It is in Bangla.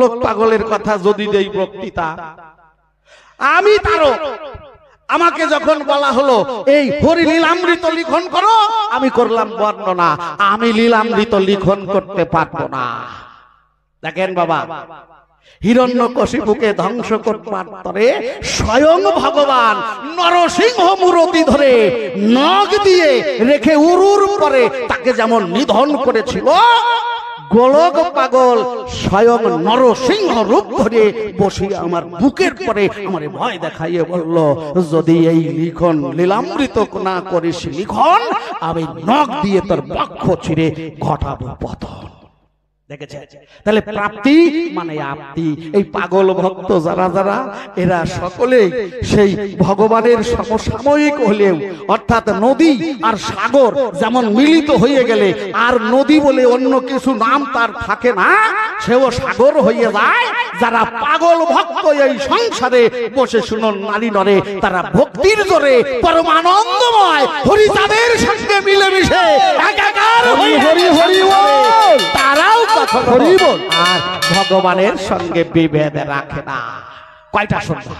লোক পাগলের কথা যদি দেই বক্তৃতা, আমি তারও আমাকে যখন বলা হলো এই হরি লীলামৃত লিখন করো, আমি করলাম বর্ণনা। আমি লীলামৃত লিখন করতে পারবো না। দেখেন বাবা, হিরণ্যকশিপুকে ধ্বংস করবার পরে স্বয়ং ভগবান নরসিংহ মূরতি ধরে নখ দিয়ে রেখে উরুর পরে তাকে যেমন নিধন করেছিল, গোলক পাগল স্বয়ং নরসিংহ রূপ ধরে বসে আমার বুকের পরে আমার ভয় দেখাইয়ে বলল, যদি এই লিখন লীলামৃত না করিস লিখন, আমি নখ দিয়ে তোর বক্ষ ছিঁড়ে ঘটাবো পতন। দেখেছে? তাহলে প্রাপ্তি মানে আপনি। এই পাগল ভক্ত যারা যারা, এরা সকলেই সেই ভগবানের সমসাময়িক হলেও, অর্থাৎ নদী আর সাগর যেমন মিলিত হয়ে গেলে আর নদী বলে অন্য কিছু নাম তার থাকে না, সেও সাগর হয়ে যায়। যারা পাগল ভক্ত এই সংসারে বসে শুনুন নারী নরে, তারা ভক্তির জোরে পরমানন্দময় হরিচাঁদের সঙ্গে মিলেমিশে একাকার হয়ে তারাও আর ভগবানের সঙ্গে বিভেদ রাখে না। কয়টা সন্ধ্যা?